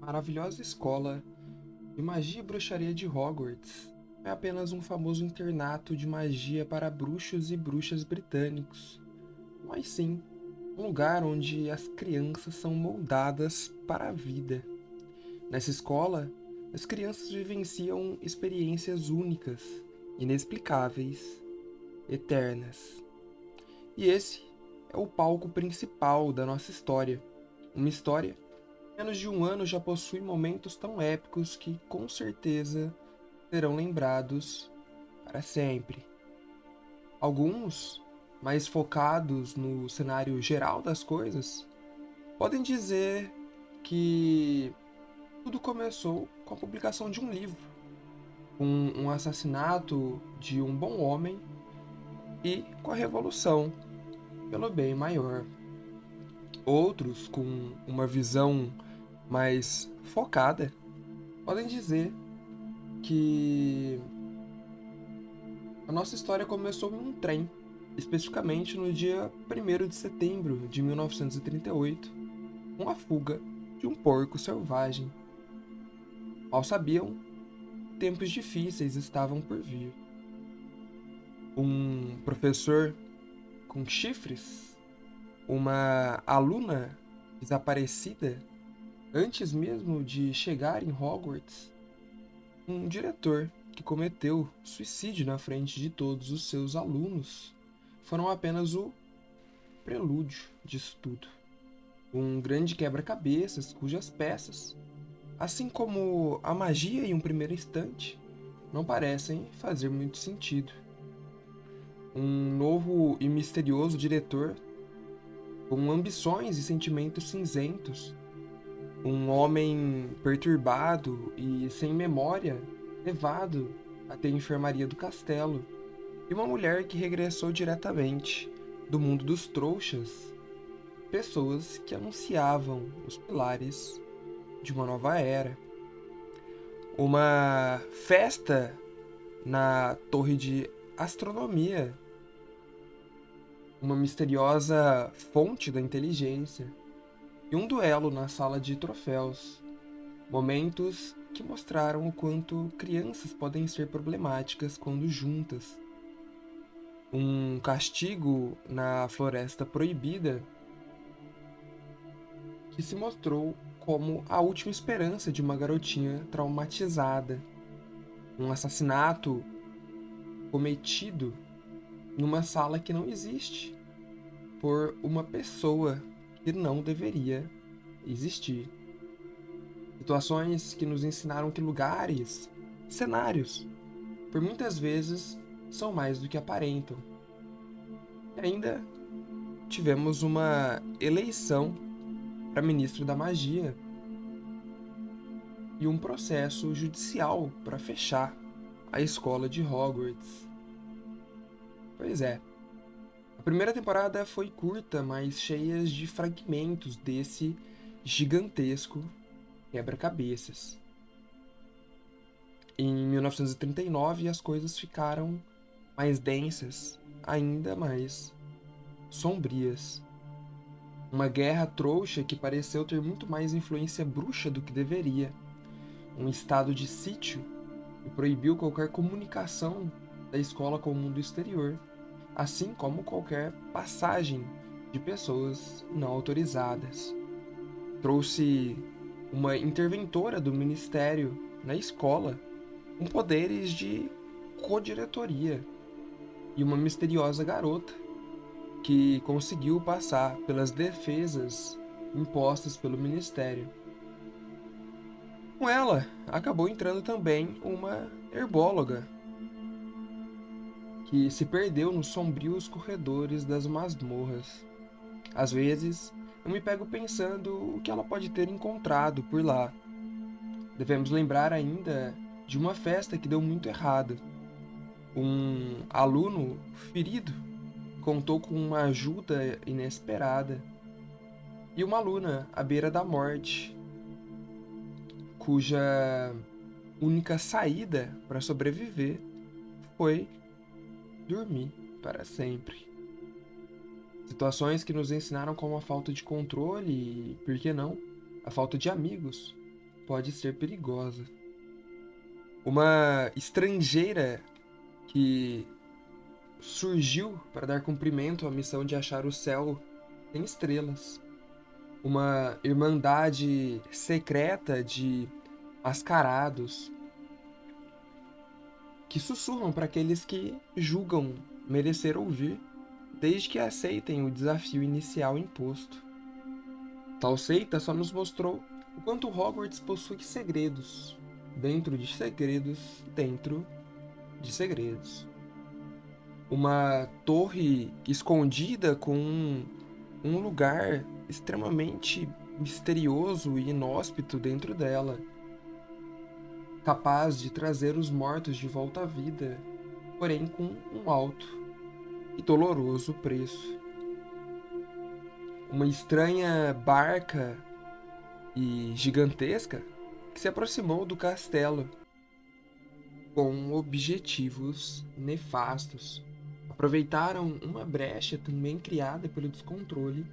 Maravilhosa escola de magia e bruxaria de Hogwarts não é apenas um famoso internato de magia para bruxos e bruxas britânicos, mas sim um lugar onde as crianças são moldadas para a vida. Nessa escola, as crianças vivenciam experiências únicas, inexplicáveis, eternas. E esse é o palco principal da nossa história. Uma história menos de um ano já possui momentos tão épicos que, com certeza, serão lembrados para sempre. Alguns, mais focados no cenário geral das coisas, podem dizer que tudo começou com a publicação de um livro, com um assassinato de um bom homem e com a revolução pelo bem maior. Outros, com uma visão mais focada, podem dizer que a nossa história começou em um trem, especificamente no dia 1º de setembro de 1938, com a fuga de um porco selvagem. Mal sabiam, tempos difíceis estavam por vir. Um professor com chifres, uma aluna desaparecida antes mesmo de chegar em Hogwarts, um diretor que cometeu suicídio na frente de todos os seus alunos foram apenas o prelúdio disso tudo. Um grande quebra-cabeças cujas peças, assim como a magia em um primeiro instante, não parecem fazer muito sentido. Um novo e misterioso diretor com ambições e sentimentos cinzentos, um homem perturbado e sem memória levado até a enfermaria do castelo, e uma mulher que regressou diretamente do mundo dos trouxas, pessoas que anunciavam os pilares de uma nova era. Uma festa na torre de astronomia, uma misteriosa fonte da inteligência, e um duelo na sala de troféus. Momentos que mostraram o quanto crianças podem ser problemáticas quando juntas. Um castigo na Floresta Proibida que se mostrou como a última esperança de uma garotinha traumatizada. Um assassinato cometido numa sala que não existe por uma pessoa que não deveria existir. Situações que nos ensinaram que lugares, cenários, por muitas vezes são mais do que aparentam. E ainda tivemos uma eleição para ministro da magia e um processo judicial para fechar a escola de Hogwarts. Pois é, a primeira temporada foi curta, mas cheia de fragmentos desse gigantesco quebra-cabeças. Em 1939, as coisas ficaram mais densas, ainda mais sombrias. Uma guerra trouxa que pareceu ter muito mais influência bruxa do que deveria. Um estado de sítio que proibiu qualquer comunicação da escola com o mundo exterior, assim como qualquer passagem de pessoas não autorizadas. Trouxe uma interventora do ministério na escola com poderes de co-diretoria e uma misteriosa garota que conseguiu passar pelas defesas impostas pelo ministério. Com ela, acabou entrando também uma herbóloga que se perdeu nos sombrios corredores das masmorras. Às vezes, eu me pego pensando o que ela pode ter encontrado por lá. Devemos lembrar ainda de uma festa que deu muito errada. Um aluno ferido contou com uma ajuda inesperada e uma aluna à beira da morte, cuja única saída para sobreviver foi dormir para sempre. Situações que nos ensinaram como a falta de controle e, por que não, a falta de amigos pode ser perigosa. Uma estrangeira que surgiu para dar cumprimento à missão de achar o céu sem estrelas. Uma irmandade secreta de mascarados que sussurram para aqueles que julgam merecer ouvir, desde que aceitem o desafio inicial imposto. Tal seita só nos mostrou o quanto Hogwarts possui segredos, dentro de segredos, dentro de segredos. Uma torre escondida com um lugar extremamente misterioso e inóspito dentro dela, capaz de trazer os mortos de volta à vida, porém com um alto e doloroso preço. Uma estranha barca e gigantesca que se aproximou do castelo com objetivos nefastos. Aproveitaram uma brecha também criada pelo descontrole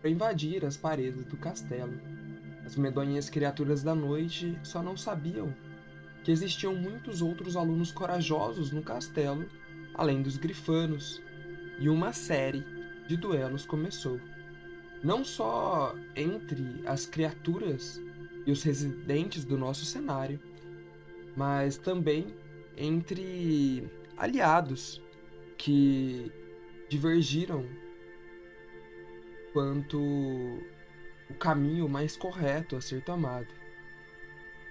para invadir as paredes do castelo. As medonhas criaturas da noite só não sabiam que existiam muitos outros alunos corajosos no castelo, além dos grifanos, e uma série de duelos começou. Não só entre as criaturas e os residentes do nosso cenário, mas também entre aliados que divergiram quanto o caminho mais correto a ser tomado.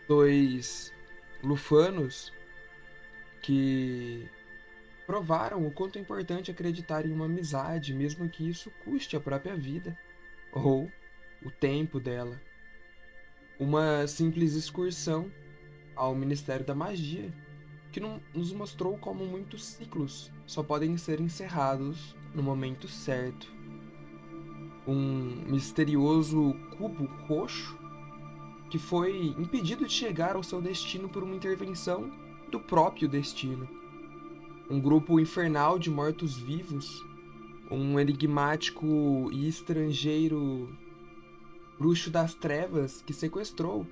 Dois lufanos que provaram o quanto é importante acreditar em uma amizade, mesmo que isso custe a própria vida ou o tempo dela. Uma simples excursão ao Ministério da Magia que nos mostrou como muitos ciclos só podem ser encerrados no momento certo. Um misterioso cubo roxo que foi impedido de chegar ao seu destino por uma intervenção do próprio destino. Um grupo infernal de mortos-vivos, um enigmático e estrangeiro bruxo das trevas que sequestrou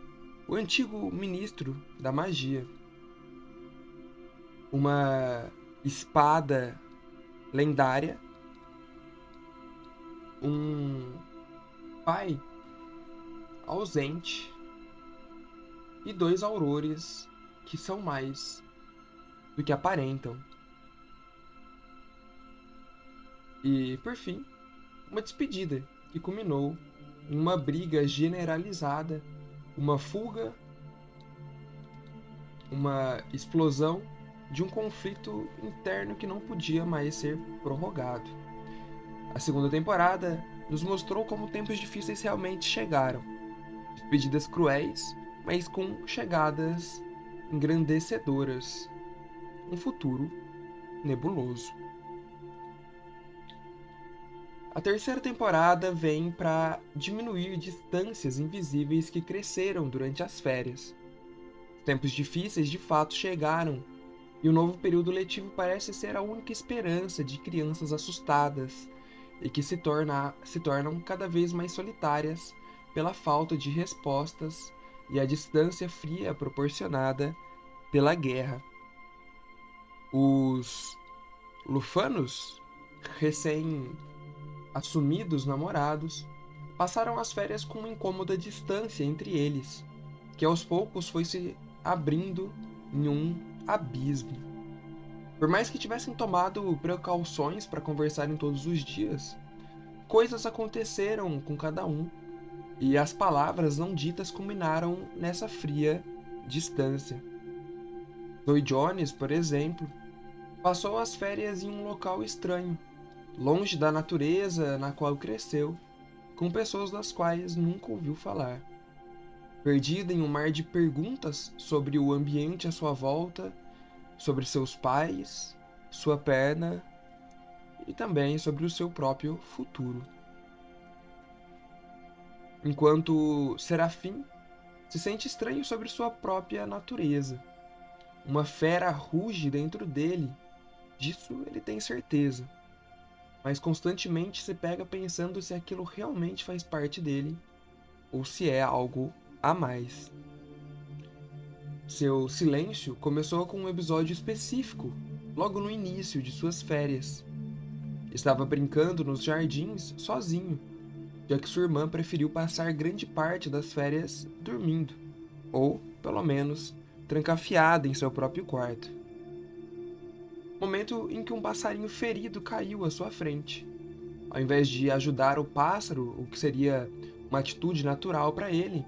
o antigo ministro da magia. Uma espada lendária, um pai ausente e dois aurores que são mais do que aparentam. E, por fim, uma despedida que culminou em uma briga generalizada, uma fuga, uma explosão de um conflito interno que não podia mais ser prorrogado. A segunda temporada nos mostrou como tempos difíceis realmente chegaram. Despedidas cruéis, mas com chegadas engrandecedoras. Um futuro nebuloso. A terceira temporada vem para diminuir distâncias invisíveis que cresceram durante as férias. Tempos difíceis de fato chegaram, e o novo período letivo parece ser a única esperança de crianças assustadas e que se tornam cada vez mais solitárias pela falta de respostas e a distância fria proporcionada pela guerra. Os lufanos, recém-assumidos namorados, passaram as férias com uma incômoda distância entre eles, que aos poucos foi se abrindo em um abismo. Por mais que tivessem tomado precauções para conversarem todos os dias, coisas aconteceram com cada um, e as palavras não ditas culminaram nessa fria distância. Zoe Jones, por exemplo, passou as férias em um local estranho, longe da natureza na qual cresceu, com pessoas das quais nunca ouviu falar. Perdida em um mar de perguntas sobre o ambiente à sua volta, sobre seus pais, sua perna e também sobre o seu próprio futuro. Enquanto Serafim se sente estranho sobre sua própria natureza. Uma fera ruge dentro dele, disso ele tem certeza, mas constantemente se pega pensando se aquilo realmente faz parte dele ou se é algo a mais. Seu silêncio começou com um episódio específico, logo no início de suas férias. Estava brincando nos jardins sozinho, já que sua irmã preferiu passar grande parte das férias dormindo, ou, pelo menos, trancafiada em seu próprio quarto. Momento em que um passarinho ferido caiu à sua frente. Ao invés de ajudar o pássaro, o que seria uma atitude natural para ele,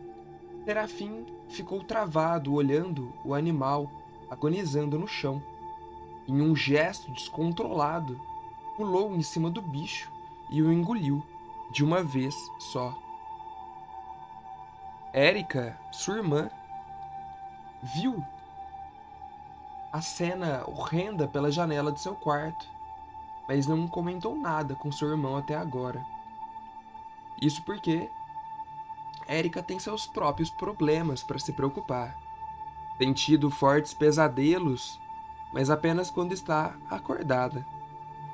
Serafim ficou travado olhando o animal agonizando no chão. Em um gesto descontrolado, pulou em cima do bicho e o engoliu, de uma vez só. Érica, sua irmã, viu a cena horrenda pela janela de seu quarto, mas não comentou nada com seu irmão até agora. Isso porque Érica tem seus próprios problemas para se preocupar. Tem tido fortes pesadelos, mas apenas quando está acordada.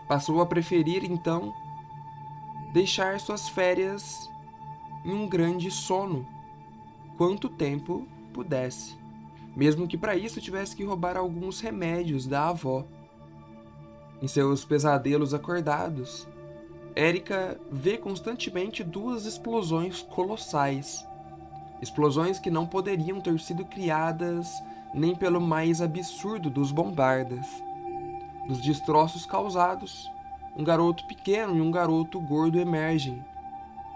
Passou a preferir, então, deixar suas férias em um grande sono, quanto tempo pudesse, mesmo que para isso tivesse que roubar alguns remédios da avó. Em seus pesadelos acordados, Érica vê constantemente duas explosões colossais. Explosões que não poderiam ter sido criadas nem pelo mais absurdo dos bombardas. Dos destroços causados, um garoto pequeno e um garoto gordo emergem,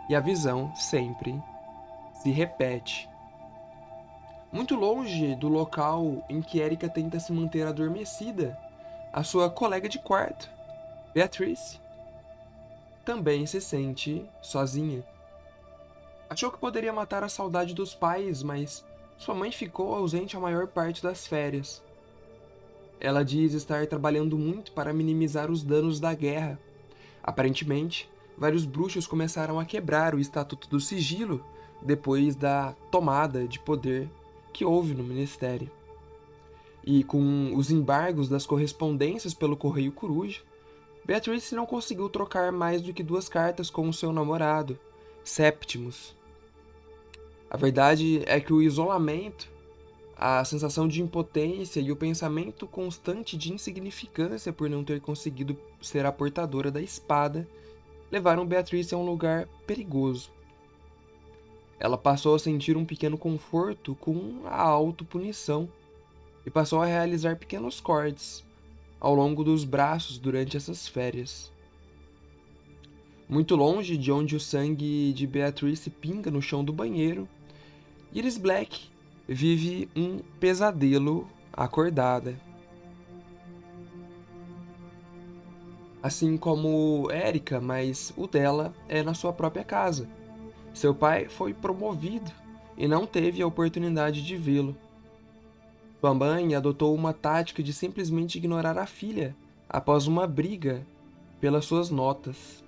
e a visão sempre se repete. Muito longe do local em que Érica tenta se manter adormecida, a sua colega de quarto, Beatrice, também se sente sozinha. Achou que poderia matar a saudade dos pais, mas sua mãe ficou ausente a maior parte das férias. Ela diz estar trabalhando muito para minimizar os danos da guerra. Aparentemente, vários bruxos começaram a quebrar o Estatuto do Sigilo depois da tomada de poder que houve no Ministério. E com os embargos das correspondências pelo Correio Coruja, Beatrice não conseguiu trocar mais do que 2 cartas com o seu namorado, Septimus. A verdade é que o isolamento, a sensação de impotência e o pensamento constante de insignificância por não ter conseguido ser a portadora da espada levaram Beatrice a um lugar perigoso. Ela passou a sentir um pequeno conforto com a autopunição e passou a realizar pequenos cortes ao longo dos braços durante essas férias. Muito longe de onde o sangue de Beatrice pinga no chão do banheiro, Iris Black vive um pesadelo acordada. Assim como Érica, mas o dela é na sua própria casa. Seu pai foi promovido e não teve a oportunidade de vê-lo. Sua mãe adotou uma tática de simplesmente ignorar a filha após uma briga pelas suas notas.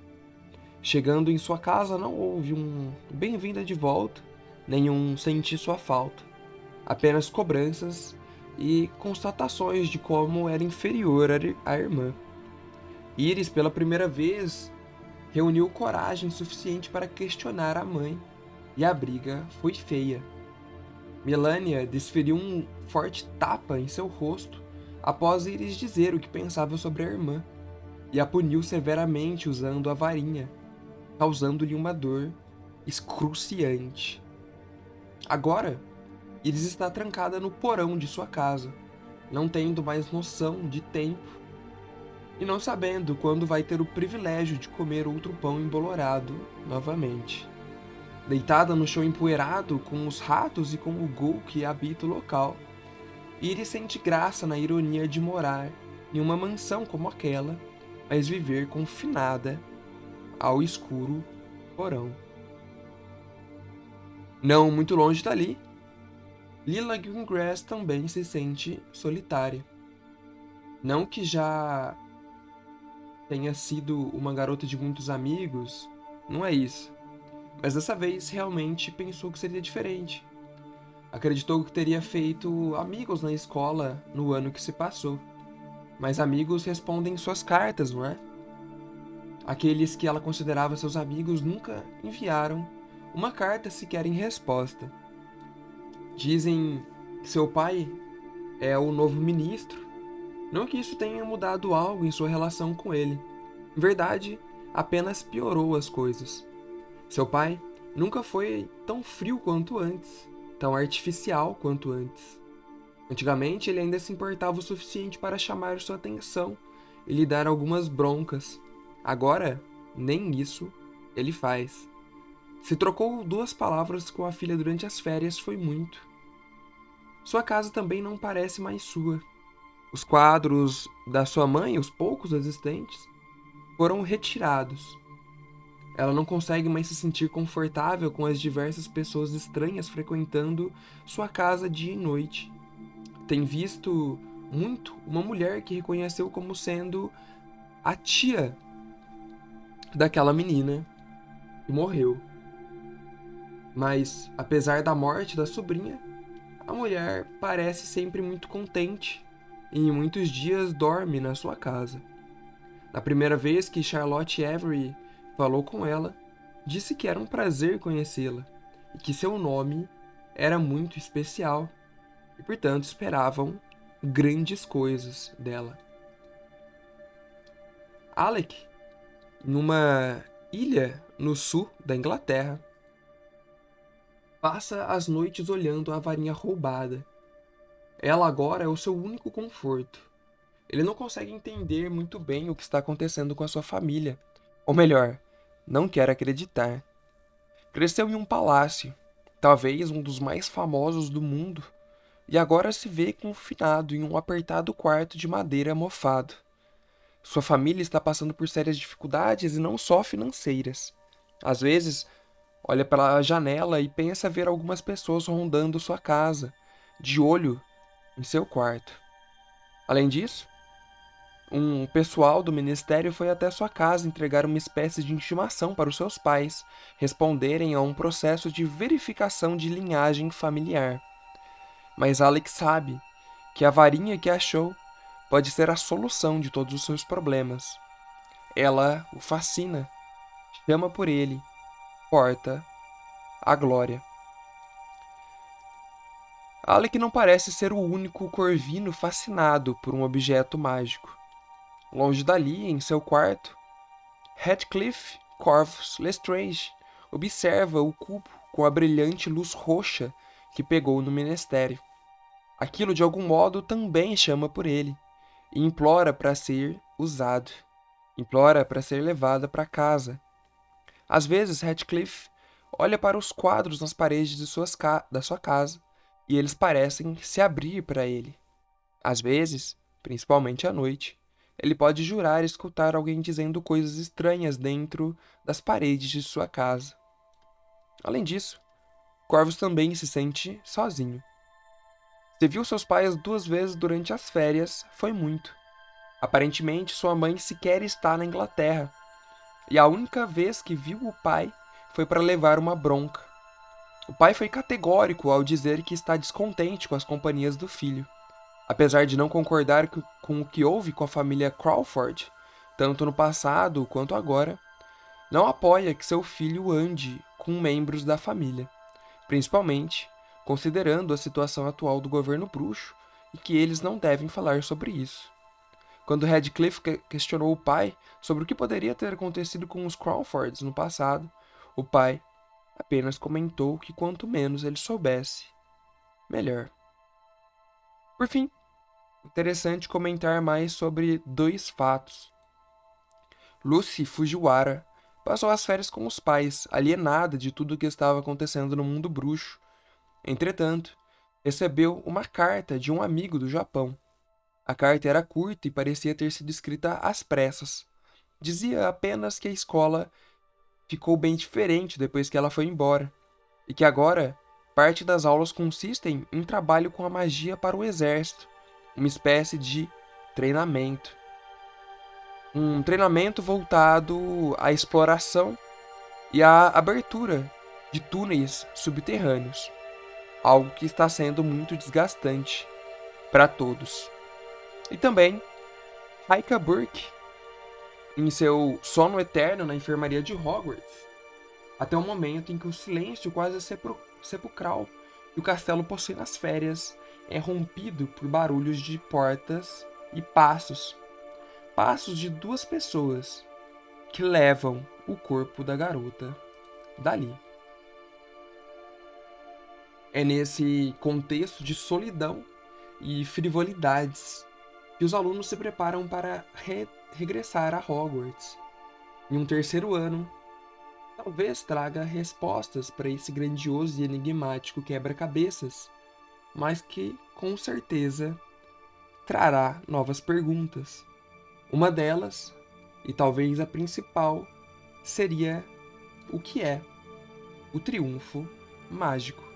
Chegando em sua casa, não houve um bem-vinda de volta, nem um sentir sua falta. Apenas cobranças e constatações de como era inferior à irmã. Iris, pela primeira vez, reuniu coragem suficiente para questionar a mãe, e a briga foi feia. Melania desferiu um forte tapa em seu rosto após Iris dizer o que pensava sobre a irmã, e a puniu severamente usando a varinha, causando-lhe uma dor excruciante. Agora, Iris está trancada no porão de sua casa, não tendo mais noção de tempo e não sabendo quando vai ter o privilégio de comer outro pão embolorado novamente. Deitada no chão empoeirado com os ratos e com o ghoul que habita o local, Iris sente graça na ironia de morar em uma mansão como aquela, mas viver confinada ao escuro porão. Não muito longe dali, Lila Greengrass também se sente solitária. Não que já tenha sido uma garota de muitos amigos, não é isso. Mas dessa vez realmente pensou que seria diferente. Acreditou que teria feito amigos na escola no ano que se passou. Mas amigos respondem suas cartas, não é? Aqueles que ela considerava seus amigos nunca enviaram uma carta sequer em resposta. Dizem que seu pai é o novo ministro. Não que isso tenha mudado algo em sua relação com ele. Em verdade, apenas piorou as coisas. Seu pai nunca foi tão frio quanto antes, tão artificial quanto antes. Antigamente, ele ainda se importava o suficiente para chamar sua atenção e lhe dar algumas broncas. Agora, nem isso ele faz. Se trocou 2 palavras com a filha durante as férias, foi muito. Sua casa também não parece mais sua. Os quadros da sua mãe, os poucos existentes, foram retirados. Ela não consegue mais se sentir confortável com as diversas pessoas estranhas frequentando sua casa dia e noite. Tem visto muito uma mulher que reconheceu como sendo a tia daquela menina que morreu. Mas, apesar da morte da sobrinha, a mulher parece sempre muito contente e em muitos dias dorme na sua casa. Na primeira vez que Charlotte Avery falou com ela, disse que era um prazer conhecê-la e que seu nome era muito especial e, portanto, esperavam grandes coisas dela. Alec, em uma ilha no sul da Inglaterra, passa as noites olhando a varinha roubada. Ela agora é o seu único conforto. Ele não consegue entender muito bem o que está acontecendo com a sua família. Ou melhor, não quer acreditar. Cresceu em um palácio, talvez um dos mais famosos do mundo, e agora se vê confinado em um apertado quarto de madeira mofado. Sua família está passando por sérias dificuldades e não só financeiras. Às vezes, olha pela janela e pensa ver algumas pessoas rondando sua casa, de olho em seu quarto. Além disso, um pessoal do ministério foi até sua casa entregar uma espécie de intimação para os seus pais responderem a um processo de verificação de linhagem familiar. Mas Alex sabe que a varinha que achou pode ser a solução de todos os seus problemas. Ela o fascina, chama por ele, porta a glória. Alec não parece ser o único corvino fascinado por um objeto mágico. Longe dali, em seu quarto, Heathcliff Corvus Lestrange observa o cubo com a brilhante luz roxa que pegou no ministério. Aquilo de algum modo também chama por ele e implora para ser usado. Implora para ser levada para casa. Às vezes, Heathcliff olha para os quadros nas paredes da sua casa e eles parecem se abrir para ele. Às vezes, principalmente à noite, ele pode jurar escutar alguém dizendo coisas estranhas dentro das paredes de sua casa. Além disso, Corvus também se sente sozinho. Se viu seus pais 2 vezes durante as férias, foi muito. Aparentemente, sua mãe sequer está na Inglaterra, e a única vez que viu o pai foi para levar uma bronca. O pai foi categórico ao dizer que está descontente com as companhias do filho. Apesar de não concordar com o que houve com a família Crawford, tanto no passado quanto agora, não apoia que seu filho ande com membros da família, principalmente considerando a situação atual do governo bruxo e que eles não devem falar sobre isso. Quando Radcliffe questionou o pai sobre o que poderia ter acontecido com os Crawfords no passado, o pai apenas comentou que quanto menos ele soubesse, melhor. Por fim, interessante comentar mais sobre 2 fatos. Lucy Fujiwara passou as férias com os pais, alienada de tudo o que estava acontecendo no mundo bruxo. Entretanto, recebeu uma carta de um amigo do Japão. A carta era curta e parecia ter sido escrita às pressas. Dizia apenas que a escola ficou bem diferente depois que ela foi embora, e que agora parte das aulas consistem em trabalho com a magia para o exército, uma espécie de treinamento. Um treinamento voltado à exploração e à abertura de túneis subterrâneos, algo que está sendo muito desgastante para todos. E também, Raika Burke, em seu sono eterno na enfermaria de Hogwarts, até o momento em que o silêncio quase sepulcral que o castelo possui nas férias é rompido por barulhos de portas e passos de duas pessoas que levam o corpo da garota dali. É nesse contexto de solidão e frivolidades que os alunos se preparam para regressar a Hogwarts. Em um terceiro ano, talvez traga respostas para esse grandioso e enigmático quebra-cabeças, mas que, com certeza, trará novas perguntas. Uma delas, e talvez a principal, seria o que é o triunfo mágico.